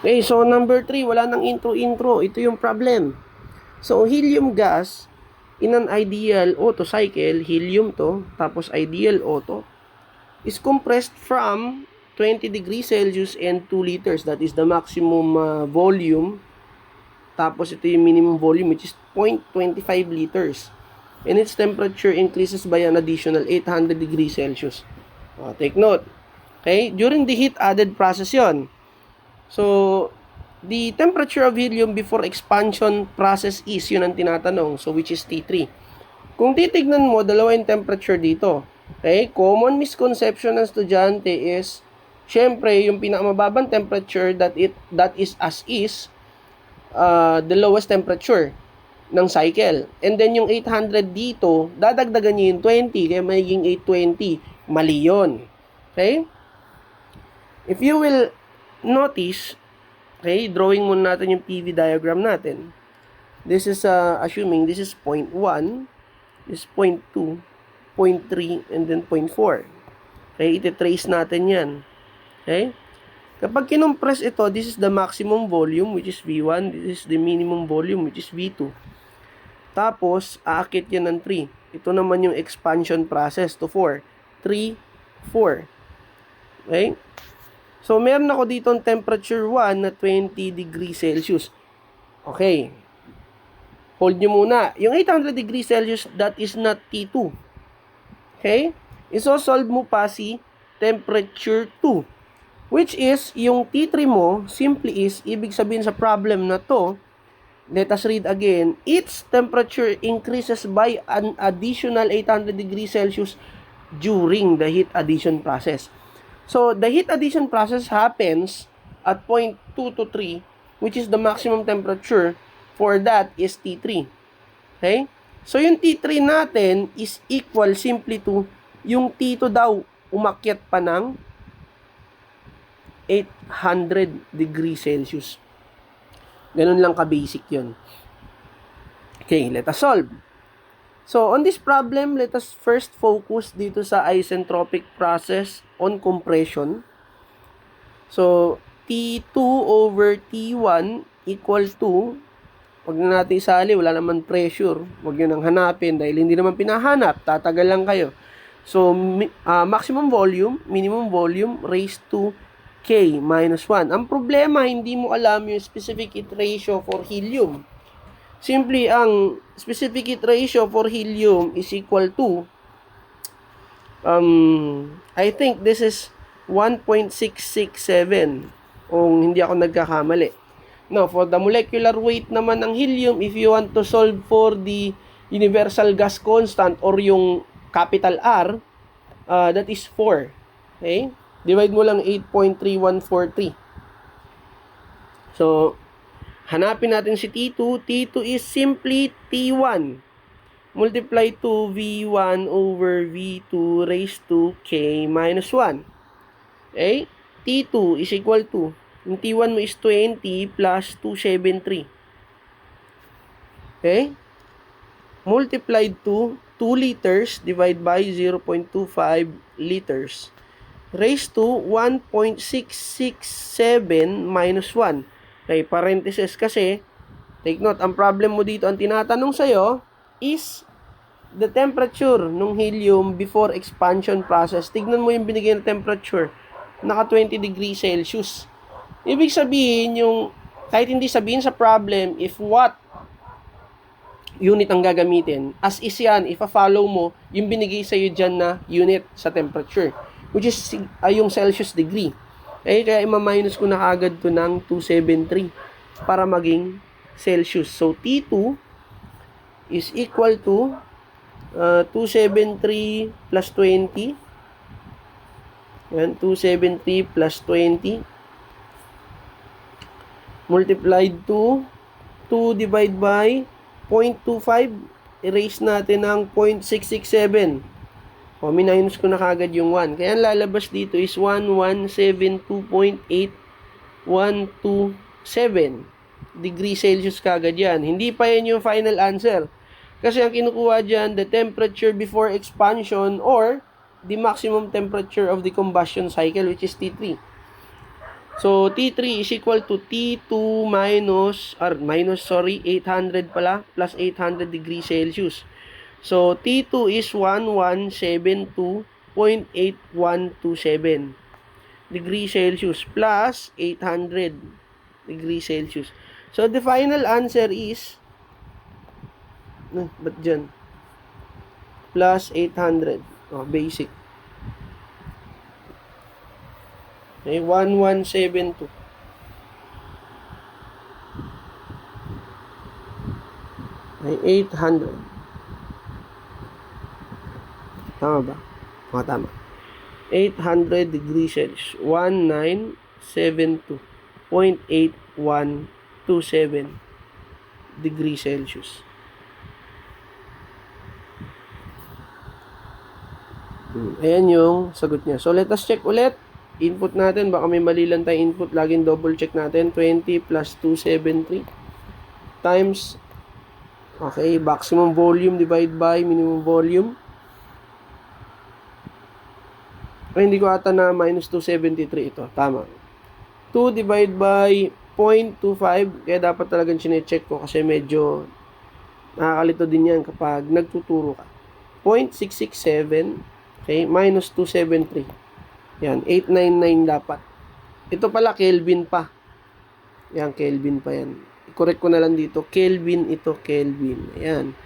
Okay, so number 3, wala nang intro. Ito yung problem. So, helium gas, in an ideal Otto cycle, helium to, tapos ideal Otto, is compressed from 20 degrees Celsius and 2 liters. That is the maximum volume. Tapos ito yung minimum volume, which is 0.25 liters. And its temperature increases by an additional 800 degrees Celsius. Take note. Okay? During the heat added process yon. So, the temperature of helium before expansion process is, yun ang tinatanong. So, which is T3. Kung titignan mo, dalawa yung temperature dito. Okay? Common misconception ng estudyante is, syempre, yung pinakamababang temperature that is as is, the lowest temperature ng cycle. And then yung 800 dito, dadagdagan nyo yung 20, kaya magiging 820. Mali yun. Okay? If you will notice, okay, drawing muna natin yung PV diagram natin. This is assuming this is 0.1, this is 0.2, 0.3, and then 0.4. Okay, iti-trace natin yan. Okay? Kapag kinompress ito, this is the maximum volume, which is V1. This is the minimum volume, which is V2. Tapos, aakit yan ng 3. Ito naman yung expansion process to 4. 3, 4. Okay? So, meron ako dito ang temperature 1 na 20 degrees Celsius. Okay. Hold nyo muna. Yung 800 degrees Celsius, that is not T2. Okay? Iso-solve mo pa si temperature 2. Which is, yung T3 mo, simply is, ibig sabihin sa problem na to, let us read again, its temperature increases by an additional 800 degrees Celsius during the heat addition process. So, the heat addition process happens at 0.2 to 3, which is the maximum temperature for that is T3. Okay? So, yung T3 natin is equal simply to yung T2 daw umakyat pa ng 800 degrees Celsius. Ganun lang ka-basic yun. Okay, let us solve. So, on this problem, let us first focus dito sa isentropic process on compression. So, T2 over T1 equal to, wag na natin isali, wala naman pressure. Wag yun ang hanapin dahil hindi naman pinahanap. Tatagal lang kayo. So, maximum volume, minimum volume raised to K minus 1. Ang problema, hindi mo alam yung specific heat ratio for helium. Simply, ang specific heat ratio for helium is equal to, I think this is 1.667 kung hindi ako nagkakamali. Now, for the molecular weight naman ng helium, if you want to solve for the universal gas constant or yung capital R, that is 4. Okay? Divide mo lang 8.3143. So, hanapin natin si T2. T2 is simply T1 multiply to V1 over V2 raised to K minus 1. Okay? T2 is equal to, yung T1 mo is 20 plus 273. Okay? Multiplied to 2 liters divided by 0.25 liters raised to 1.667 minus 1. Okay, parenthesis kasi, take note, ang problem mo dito, ang tinatanong sa'yo is the temperature ng helium before expansion process. Tignan mo yung binigay na temperature, naka 20 degrees Celsius. Ibig sabihin, yung, kahit hindi sabihin sa problem, if what unit ang gagamitin, as is yan, ipa-follow mo yung binigay sa'yo dyan na unit sa temperature, which is yung Celsius degree. Kaya ima-minus ko na agad to ng 273 para maging Celsius. So, T2 is equal to 273 plus 20. Yan, 273 plus 20 multiplied to 2 divided by 0.25. Erase natin ng 0.667. O, minus ko na kagad yung 1. Kaya lalabas dito is 1172.8127 degrees Celsius kagad yan. Hindi pa yan yung final answer. Kasi ang kinukuha dyan, the temperature before expansion or the maximum temperature of the combustion cycle, which is T3. So, T3 is equal to T2 800 pala, plus 800 degrees Celsius. So, T2 is 1172.8127 degrees Celsius plus 800 degrees Celsius. So, the final answer is, ba't dyan? Plus 800. Oh, basic. Okay, 1172. Okay, 800. Tama ba? O, tama. 800 degrees Celsius. 1972.8127 degrees Celsius. Ayan yung sagot niya. So, let us check ulit. Input natin. Baka may mali lang tayong input. Laging double check natin. 20 plus 273 times, okay, maximum volume divide by minimum volume. Ay, hindi ko ata na minus 273 ito. Tama. 2 divide by 0.25. Kaya dapat talagang sinecheck ko kasi medyo nakakalito din yan kapag nagtuturo ka. 0.667. Okay, minus 273. Yan, 899 dapat. Ito pala, Kelvin pa. Yan, Kelvin pa yan. I-correct ko na lang dito. Kelvin ito, Kelvin. Ayan.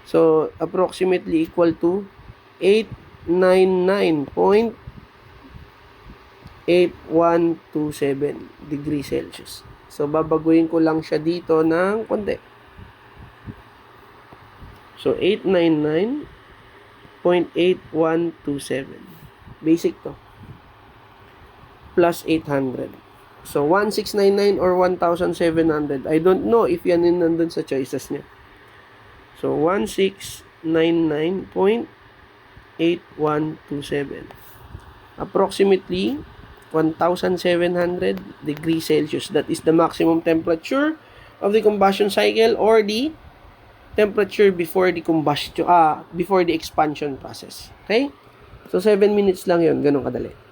So, approximately equal to 899.8127 degrees Celsius. So, babaguhin ko lang siya dito ng konti. So, 899.8127. Basic to. Plus 800. So, 1699 or 1,700. I don't know if yan yung nandun sa choices niya. So, 1699.8127. Approximately 1,700 degrees Celsius. That is the maximum temperature of the combustion cycle or the temperature before the combustion, before the expansion process. Okay? So, 7 minutes lang yun. Ganun kadali.